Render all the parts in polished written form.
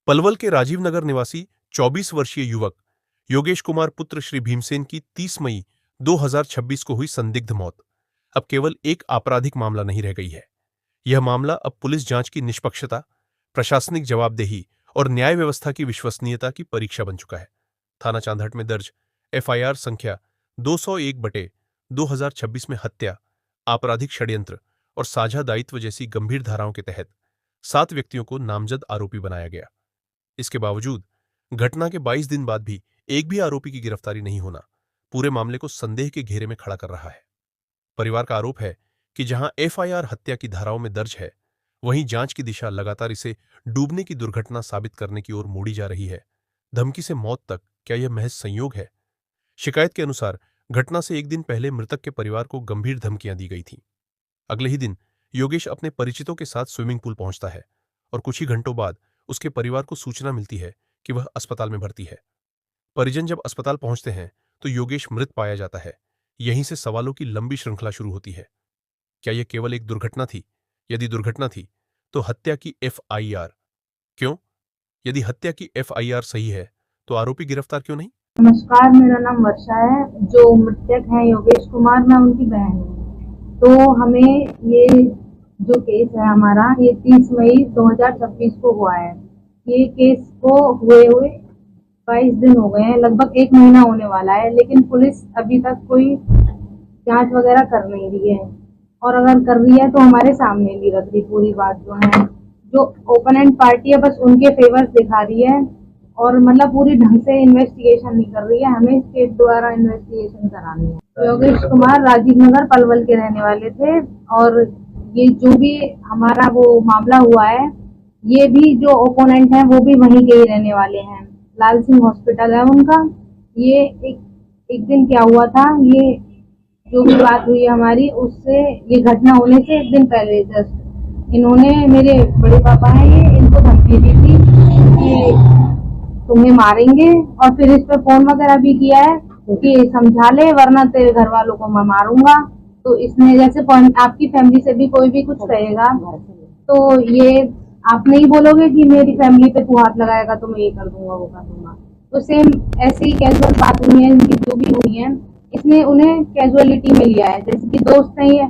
पलवल के राजीव नगर निवासी 24 वर्षीय युवक योगेश कुमार पुत्र श्री भीमसेन की 30 मई 2026 को हुई संदिग्ध मौत अब केवल एक आपराधिक मामला नहीं रह गई है। यह मामला अब पुलिस जांच की निष्पक्षता, प्रशासनिक जवाबदेही और न्याय व्यवस्था की विश्वसनीयता की परीक्षा बन चुका है। थाना चांदहट में दर्ज एफआईआर संख्या 201/2026 में हत्या, आपराधिक षड्यंत्र और साझा दायित्व जैसी गंभीर धाराओं के तहत 7 व्यक्तियों को नामजद आरोपी बनाया गया। इसके बावजूद घटना के 22 दिन बाद भी एक भी आरोपी की गिरफ्तारी नहीं होना पूरे मामले को संदेह के घेरे में खड़ा कर रहा है। परिवार का आरोप है कि जहां एफआईआर हत्या की धाराओं में दर्ज है, वहीं जांच की दिशा लगातार इसे डूबने की दुर्घटना साबित करने की ओर मोड़ी जा रही है। धमकी से मौत तक, क्या यह महज संयोग है? शिकायत के अनुसार घटना से एक दिन पहले मृतक के परिवार को गंभीर धमकियां दी गई थीं। अगले ही दिन योगेश अपने परिचितों के साथ स्विमिंग पूल पहुंचता है और कुछ ही घंटों बाद उसके परिवार को सूचना मिलती है कि वह अस्पताल में भर्ती है। परिजन जब अस्पताल पहुंचते हैं तो योगेश मृत पाया जाता है। यहीं से सवालों की लंबी श्रृंखला शुरू होती है। क्या यह केवल एक दुर्घटना थी? यदि दुर्घटना थी तो हत्या की एफआईआर क्यों? यदि हत्या की एफआईआर सही है तो आरोपी गिरफ्तार क्यों नहीं? नमस्कार, मेरा नाम वर्षा है। जो मृतक हैं योगेश कुमार, मैं उनकी बहन हूँ। तो हमें ये जो केस है हमारा, ये 30 मई 2026 को हुआ है। ये केस को हुए 22 दिन हो गए हैं, लगभग 1 महीना होने वाला है, लेकिन पुलिस अभी तक कोई जांच वगैरह कर नहीं रही है। और अगर कर रही है तो हमारे सामने नहीं रख रही पूरी बात। जो ओपोनेंट पार्टी है बस उनके फेवर्स दिखा रही है और मतलब पूरी ढंग से इन्वेस्टिगेशन नहीं कर रही है। हमें स्टेट द्वारा इन्वेस्टिगेशन करानी है। योगेश कुमार राजीव नगर पलवल के रहने वाले थे और ये जो भी हमारा वो मामला हुआ है, ये भी जो ओपोनेंट है वो भी वहीं के ही रहने वाले हैं। लाल सिंह हॉस्पिटल है उनका। ये एक दिन क्या हुआ था, ये जो भी बात हुई हमारी, उससे ये घटना होने से एक दिन पहले जस्ट इन्होंने, मेरे बड़े पापा हैं ये, इनको धमकी दी थी कि तुम्हें मारेंगे, और फिर इस पे फोन वगैरह भी किया है कि समझा ले वरना तेरे घर वालों को मैं मारूंगा। तो इसने जैसे आपकी फैमिली से भी कोई भी कुछ कहेगा तो ये आप नहीं बोलोगे कि मेरी फैमिली पे तू हाथ लगाएगा तो मैं ये कर दूंगा वो कर दूंगा। तो सेम ऐसे ही कैजुअल बात हुई है इनकी, जो भी हुई है इसने उन्हें कैजुअलिटी में लिया है, जैसे कि दोस्त नहीं है,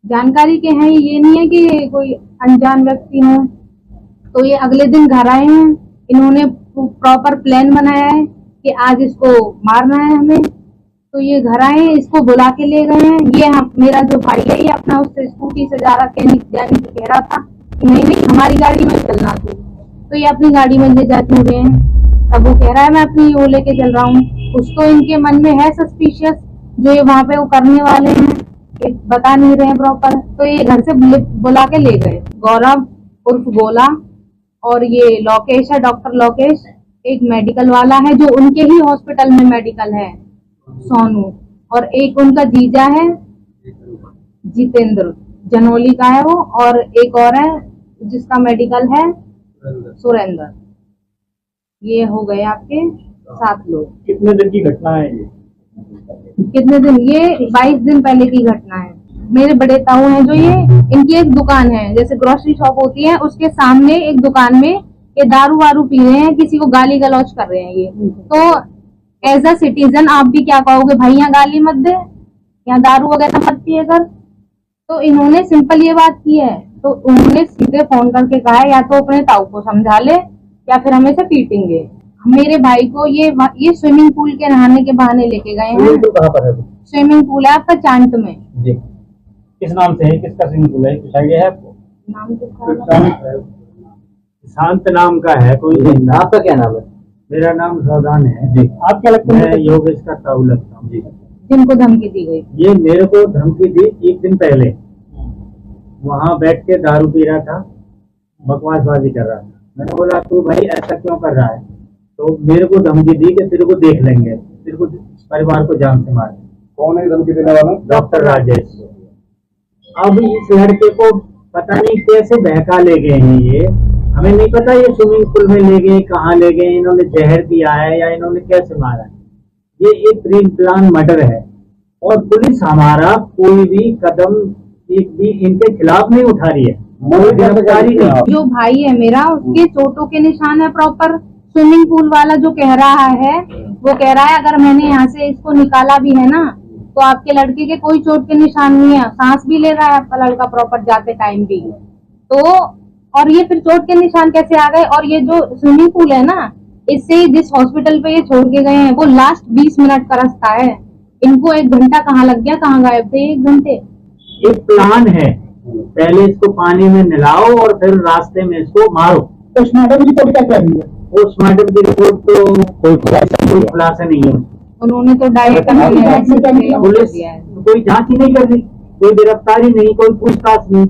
जानकारी के हैं, ये नहीं है कि कोई अनजान व्यक्ति हो। तो ये अगले दिन घर आए हैं, इन्होंने प्रॉपर प्लान बनाया है कि आज इसको मारना है हमें। तो ये घर आए, इसको बुला के ले गए हैं। ये मेरा जो भाई है, ये अपना उससे स्कूटी से जा रहा कह रहा था कि नहीं हमारी गाड़ी में चलना तू। तो ये अपनी गाड़ी में ले जा चुके हैं। अब वो कह रहा है मैं अपनी वो लेके चल रहा हूँ। कुछ तो इनके मन में है सस्पिशियस, जो ये वहाँ पे वो करने वाले हैं, बता नहीं रहे हैं प्रॉपर। तो ये घर से बुला के ले गए। गौरव उर्फ गोला और ये लोकेश है, डॉक्टर लोकेश, एक मेडिकल वाला है जो उनके ही हॉस्पिटल में मेडिकल है, सोनू, और एक उनका जीजा है जितेंद्र, जनोली का है वो, और एक और है जिसका मेडिकल है सुरेंद्र। ये हो गए आपके 7 लोग। कितने दिन की घटना है ये? कितने दिन? ये 22 दिन पहले की घटना है। मेरे बड़े ताऊ हैं जो, ये इनकी एक दुकान है, जैसे ग्रोसरी शॉप होती है उसके सामने एक दुकान में ये दारू वारू पी रहे हैं, किसी को गाली गलौज कर रहे हैं ये। तो एज अ सिटीजन आप भी क्या कहोगे, भाई यहाँ गाली मत दे, यहाँ दारू वगैरह मत पिए कर। तो इन्होंने सिंपल ये बात की है। तो उन्होंने सीधे फोन करके कहा है या तो अपने ताऊ को समझा ले या फिर हमें से पीटेंगे। मेरे भाई को ये स्विमिंग पूल के नहाने के बहाने लेके गए हैं। कहाँ पर है? स्विमिंग पूल है आपका चांट में जी। किस नाम से है, किसका स्विमिंग पूल है, कुछ आइडिया है आपको? नाम किसका? शांत नाम का है कोई? आपका क्या नाम है? मेरा नाम सौदान है जी। आप क्या लगता है? मैं योगेश का ताऊ लगता हूँ जी। जिनको धमकी दी गई, ये मेरे को धमकी दी 1 दिन पहले। वहाँ बैठ के दारू पी रहा था, बकवासबाजी कर रहा था। मैंने बोला तू भाई ऐसा क्यों कर रहा है? तो मेरे को धमकी दी कि तेरे को देख लेंगे, तेरे को परिवार को जान से मार। कौन है धमकी देने वाला? डॉक्टर राजेश। अब इस लड़के को पता नहीं कैसे बहका ले गए हैं ये, हमें नहीं पता ये स्विमिंग पूल में ले गए, कहाँ ले गए, इन्होंने जहर दिया है या इन्होंने कैसे मारा है। ये एक प्री प्लान मर्डर है और पुलिस हमारा कोई भी कदम एक भी इनके खिलाफ नहीं उठा रही है। गिरफ्तारी नहीं। जो भाई है मेरा उसके चोटों के निशान है प्रॉपर। स्विमिंग पूल वाला जो कह रहा है वो कह रहा है अगर मैंने यहाँ से इसको निकाला भी है ना तो आपके लड़के के कोई चोट के निशान नहीं है, सांस भी ले रहा है आपका लड़का प्रॉपर जाते टाइम भी। तो और ये फिर चोट के निशान कैसे आ गए? और ये जो स्विमिंग पूल है ना, इससे जिस हॉस्पिटल पे ये छोड़ के गए हैं वो लास्ट 20 मिनट का रास्ता है। इनको 1 घंटा कहाँ लग गया, कहाँ गायब थे 1 घंटे? एक प्लान है, पहले इसको पानी में नहलाओ और फिर रास्ते में इसको मारो। पोस्टमार्टम की रिपोर्ट क्या कह रही है? पोस्टमार्टम की रिपोर्ट तो कोई खुलासा नहीं है। उन्होंने तो डायरेक्ट पुलिस कोई जांच ही नहीं कर रही, कोई गिरफ्तारी नहीं, कोई पूछताछ नहीं।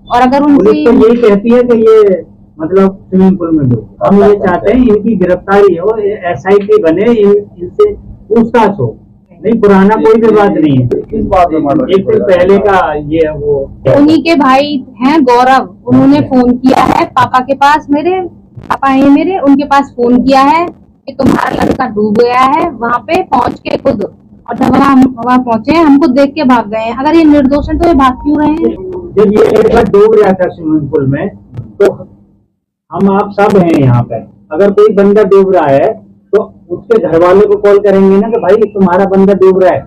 और अगर पुलिस तो यही कहती है कि ये मतलब स्विमिंग पूल में डूब। हम ये चाहते हैं इनकी गिरफ्तारी हो, SIT बने, इनसे पूछताछ हो। नहीं, पुराना कोई विवाद नहीं है। किस बात में? एक दिन पहले का ये वो उन्हीं के भाई हैं गौरव, उन्होंने फोन किया है पापा के पास, मेरे पापा है मेरे, उनके पास फोन किया है कि तुम्हारा लड़का डूब गया है। वहाँ पे पहुँच के खुद, और जब हम वहाँ पहुँचे हमको देख के भाग गए हैं। अगर ये निर्दोष है तो ये भाग क्यों रहे हैं? जब ये एक बार डूब गया था स्विमिंग पूल में तो हम आप सब हैं यहाँ पे। अगर कोई बंदा डूब रहा है तो उसके घर वाले को कॉल करेंगे ना कि भाई तुम्हारा बंदा डूब रहा है,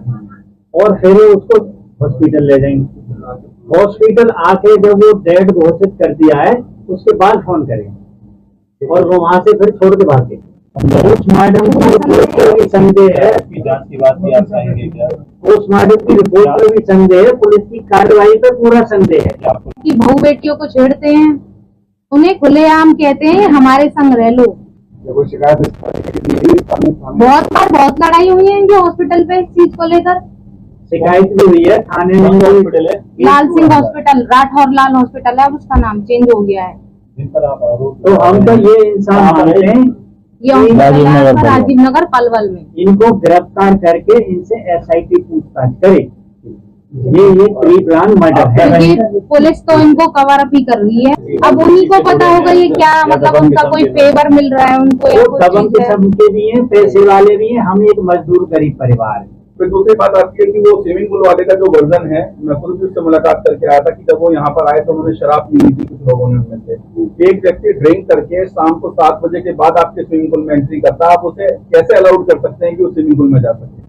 और फिर उसको हॉस्पिटल ले जाएंगे। हॉस्पिटल आके जब वो डेड घोषित कर दिया है उसके बाद फोन करेंगे और वो वहां से फिर छोड़ के भागे। पोस्टमार्टम की रिपोर्ट पे भी संदेह है, जांच की बात भी आप चाहेंगे क्या? पोस्टमार्टम की रिपोर्ट पे भी संदेह है, पुलिस की कार्रवाई पे पूरा संदेह है। कि बहू बेटियों को छेड़ते हैं, उन्हें खुलेआम कहते हैं हमारे संग रह लो। कोई शिकायत बहुत लड़ाई हुई है इनके हॉस्पिटल पे इस चीज को लेकर। शिकायत भी हुई है थाने में। हॉस्पिटल है लाल सिंह हॉस्पिटल, राठौर लाल हॉस्पिटल है, अब उसका नाम चेंज हो गया है। जिन पर आप आरोप तो हम तो ये इंसान मानते हैं ये हॉस्पिटल राजीव नगर पलवल में। इनको गिरफ्तार करके इनसे SIT पूछताछ करे। ये प्री प्लान मर्डर है। क्योंकि पुलिस तो इनको कवर अप ही कर रही है। अब उन्हीं को पता होगा ये क्या, मतलब उनका कोई फेवर मिल रहा है उनको या वो दबंग किस्म के भी हैं, पैसे वाले भी हैं, हम एक मजदूर गरीब परिवार है। फिर दूसरी बात आती है कि वो स्विमिंग पूल वाले का जो वर्जन है, मैं खुद भी उससे मुलाकात करके आया था कि जब वो यहाँ पर आए तो उन्होंने शराब पी ली थी कुछ लोगों ने उनमें से। एक व्यक्ति ड्रिंक करके शाम को 7 बजे के बाद आपके स्विमिंग पूल में एंट्री करता है, आप उसे कैसे अलाउड कर सकते हैं कि वो स्विमिंग पूल में जा सके?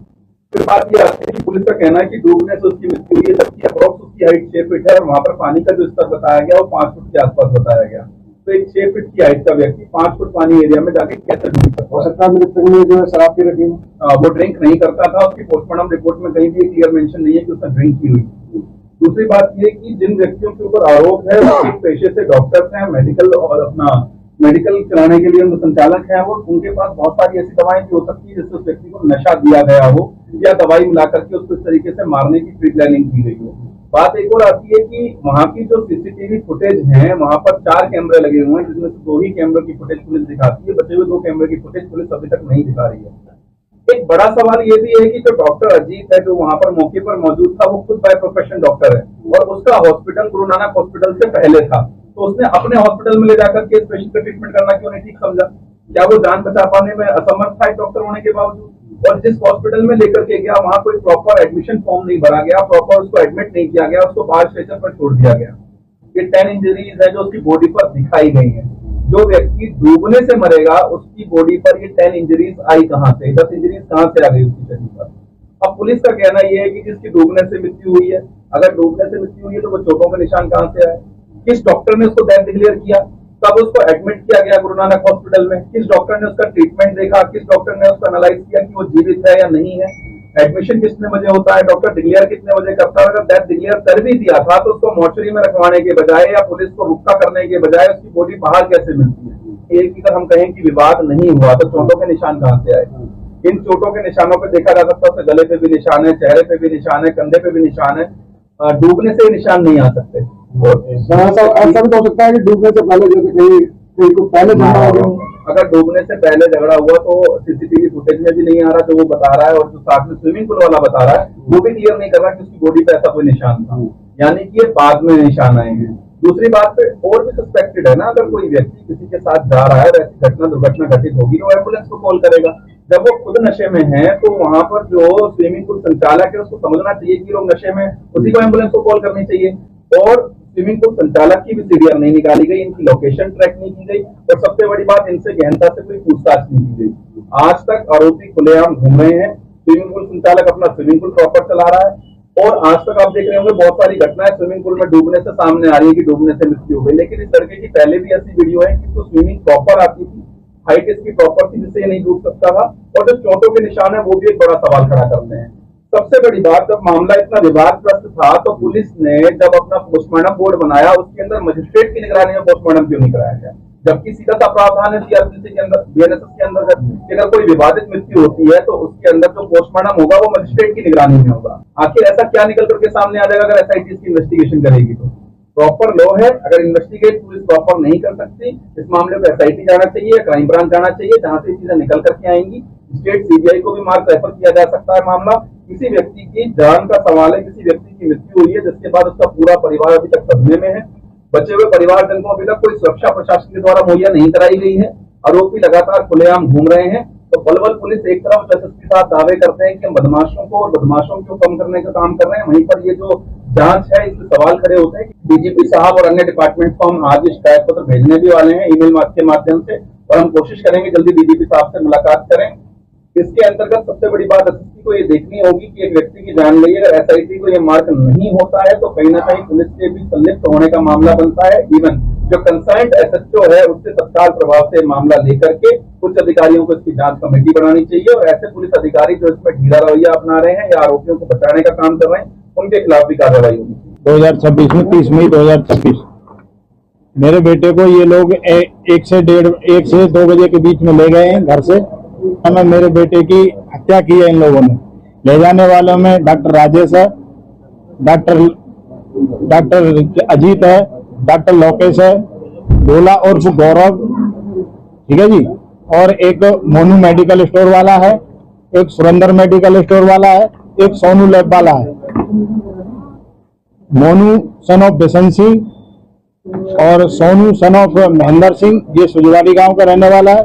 फिर बात ये आती है कि पुलिस का कहना है कि डूबने से उसकी मृत्यु हुई है, जबकि अप्रॉक्स उसकी हाइट 6 फीट है और वहाँ पर पानी का जो स्तर बताया गया वो 5 फुट के आसपास बताया गया। तो एक 6 फीट की हाइट का व्यक्ति 5 फुट पानी एरिया में जाके कैसे डूब सकता? हो सकता है मृतक में जो है शराब की रखी वो ड्रिंक नहीं करता था, उसकी पोस्टमार्टम रिपोर्ट में कहीं भी क्लियर मेंशन नहीं है कि उसने ड्रिंक की हुई। दूसरी बात ये कि जिन व्यक्तियों के ऊपर आरोप है वो एक पेशे से डॉक्टर्स हैं, मेडिकल कराने के लिए उनके संचालक है, वो उनके पास बहुत सारी ऐसी दवाएं भी हो सकती है जिससे उस व्यक्ति को नशा दिया गया हो या दवाई मिला करके उसको इस तरीके से मारने की प्री प्लानिंग की गई हो। बात एक और आती है कि वहाँ की जो CCTV फुटेज है, वहाँ पर 4 कैमरे लगे हुए हैं जिसमें से 2 ही कैमरे की फुटेज पुलिस दिखाती है, बचे हुए 2 कैमरे की फुटेज पुलिस अभी तक नहीं दिखा रही है। एक बड़ा सवाल ये भी है कि जो डॉक्टर अजीत है जो वहाँ पर मौके पर मौजूद था, वो खुद बाय प्रोफेशन डॉक्टर है और उसका हॉस्पिटल गुरु नानक हॉस्पिटल से पहले था, तो उसने अपने हॉस्पिटल में ले जाकर के इस पेशेंट का ट्रीटमेंट करना क्यों नहीं ठीक समझा? क्या वो जान बचा पाने में असमर्थ था डॉक्टर होने के बावजूद? और जिस हॉस्पिटल में लेकर के गया वहाँ कोई प्रॉपर एडमिशन फॉर्म नहीं भरा गया, प्रॉपर उसको एडमिट नहीं किया गया, उसको बाहर स्ट्रेचर पर छोड़ दिया गया। ये 10 इंजरीज है जो उसकी बॉडी पर दिखाई गई है। जो व्यक्ति डूबने से मरेगा उसकी बॉडी पर ये 10 इंजरीज आई कहाँ से, 10 इंजरीज कहाँ से आ गई उसकी शरीर पर? अब पुलिस का कहना यह है कि जिसकी डूबने से मृत्यु हुई है, अगर डूबने से मृत्यु हुई है तो वो चोटों के निशान कहाँ से आए? किस डॉक्टर ने उसको डेथ डिक्लेयर किया? तब उसको एडमिट किया गया गुरु नानक हॉस्पिटल में, किस डॉक्टर ने उसका ट्रीटमेंट देखा? किस डॉक्टर ने उसका एनालाइज किया कि वो जीवित है या नहीं है? एडमिशन कितने बजे होता है? डॉक्टर डिक्लेयर कितने बजे करता है? अगर डेथ डिक्लेयर कर भी दिया था तो उसको मॉर्चरी में रखवाने के बजाय या पुलिस को रुक्का करने के बजाय उसकी बॉडी बाहर कैसे मिलती है? एक अगर हम कहें कि विवाद नहीं हुआ तो चोटों के निशान कहाँ से आए? इन चोटों के निशानों पर देखा जा सकता है, गले पे भी निशान है, चेहरे पे भी निशान है, कंधे पे भी निशान है। डूबने से निशान नहीं आ सकते। ऐसा भी तो हो सकता है कि डूबने से पहले जैसे कहीं को पहले झगड़ा हो गया। अगर डूबने से पहले झगड़ा हुआ तो CCTV फुटेज में भी नहीं आ रहा जो वो बता रहा है, और जो साथ में स्विमिंग पूल वाला बता रहा है वो भी क्लियर नहीं कर रहा कि उसकी बॉडी पे ऐसा कोई निशान था, यानी कि ये बाद में निशान आए हैं। दूसरी बात पे और भी सस्पेक्टेड है ना, अगर कोई व्यक्ति किसी के साथ जा रहा है, वैसी दुर्घटना घटित होगी तो एम्बुलेंस को कॉल करेगा। जब वो खुद नशे में है तो वहां पर जो स्विमिंग पूल संचालक है उसको समझना चाहिए कि लोग नशे में, उसी को एम्बुलेंस को कॉल करनी चाहिए। और स्विमिंग पूल संचालक की भी सीडीआर नहीं निकाली गई, इनकी लोकेशन ट्रैक नहीं की गई और सबसे बड़ी बात, इनसे गहनता से कोई पूछताछ नहीं की गई। आज तक आरोपी खुलेआम घूम रहे हैं। स्विमिंग पूल संचालक अपना स्विमिंग पूल प्रॉपर चला रहा है और आज तक आप देख रहे होंगे बहुत सारी घटनाएं स्विमिंग पूल में डूबने से सामने आ रही है कि डूबने से मृत्यु हो गई, लेकिन इस लड़के की पहले भी ऐसी वीडियो है कि तो स्विमिंग प्रॉपर आती थी, हाइट इसकी प्रॉपर थी जिससे ये नहीं डूब सकता था और जो चोटों के निशान है वो भी एक बड़ा सवाल खड़ा करते हैं। सबसे बड़ी बात, जब मामला इतना विवादग्रस्त था तो पुलिस ने जब अपना पोस्टमार्टम बोर्ड बनाया उसके अंदर मजिस्ट्रेट की निगरानी में पोस्टमार्टम क्यों नहीं कराया गया, जबकि सीधा सा प्रावधान है सीआरपीसी के अंदर, बीएनएसएस के अंदर कि अगर कोई विवादित मृत्यु होती है तो उसके अंदर जो पोस्टमार्टम होगा वो मजिस्ट्रेट की निगरानी में होगा। आखिर ऐसा क्या निकल करके सामने आ जाएगा अगर एसआईटी इसकी इन्वेस्टिगेशन करेगी तो? प्रॉपर लॉ है, अगर इन्वेस्टिगेट पुलिस प्रॉपर नहीं कर सकती, इस मामले में एसआईटी जाना चाहिए, क्राइम ब्रांच जाना चाहिए, जहां से चीजें निकल करके आएंगी। स्टेट सीबीआई को भी मार्क रेफर किया जा सकता है। मामला किसी व्यक्ति की जान का सवाल है, किसी व्यक्ति की मृत्यु हुई है जिसके बाद उसका पूरा परिवार अभी तक सदमे में है, बचे हुए परिवारजन को अभी तक कोई सुरक्षा प्रशासन के द्वारा मुहैया नहीं कराई गई है, आरोपी लगातार खुलेआम घूम रहे हैं। तो बलबल पुलिस एक तरफ एसएसपी साहब दावे करते हैं कि हम बदमाशों को और बदमाशों को कम करने का काम कर रहे हैं, वहीं पर ये जो जांच है इसमें सवाल खड़े होते हैं कि डीजीपी साहब और अन्य डिपार्टमेंट को हम आज शिकायत पत्र भेजने भी वाले हैं ईमेल के माध्यम से और हम कोशिश करेंगे जल्दी डीजीपी साहब से मुलाकात करें। इसके अंतर्गत सबसे बड़ी बात एसएसपी को ये देखनी होगी कि एक व्यक्ति की जान गई है, अगर एसआईटी को ये मार्क नहीं होता है तो कहीं ना कहीं पुलिस के भी संलिप्त होने का मामला बनता है। इवन जो कंसर्न्ड एसएचओ है उससे तत्काल प्रभाव से मामला लेकर के उच्च अधिकारियों को इसकी जांच कमेटी बनानी चाहिए और ऐसे पुलिस अधिकारी जो इसमें ढीला रवैया अपना रहे हैं या आरोपियों को बचाने का काम कर रहे हैं उनके खिलाफ भी कार्रवाई होनी चाहिए। 2026 में 30 मई 2026 मेरे बेटे को ये लोग 1 से 2 बजे के बीच में ले गए हैं घर से। हमें मेरे बेटे की हत्या की है इन लोगों ने। ले जाने वालों में डॉक्टर राजेश है, डॉक्टर अजीत है, डॉक्टर लोकेश है, भोला और गौरव, ठीक है जी, और एक मोनू मेडिकल स्टोर वाला है, एक सुरेंद्र मेडिकल स्टोर वाला है, एक सोनू लैब वाला है। मोनू सन ऑफ बिशन सिंह और सोनू सन ऑफ महेंद्र सिंह, ये सुजवारी गांव का रहने वाला है,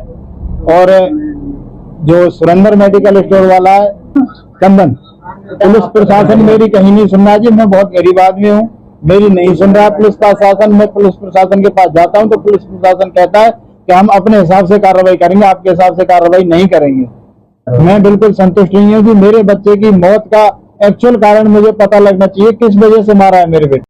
और जो सुरेंद्र मेडिकल स्टोर वाला है चंदन। पुलिस प्रशासन मेरी कहीं नहीं सुन रहा जी, मैं बहुत गरीब आदमी हूँ, मेरी नहीं सुन रहा पुलिस प्रशासन। मैं पुलिस प्रशासन के पास जाता हूँ तो पुलिस प्रशासन कहता है कि हम अपने हिसाब से कार्रवाई करेंगे, आपके हिसाब से कार्रवाई नहीं करेंगे। मैं बिल्कुल संतुष्ट नहीं हूँ कि मेरे बच्चे की मौत का एक्चुअल कारण मुझे पता लगना चाहिए, किस वजह से मारा है मेरे बेटे।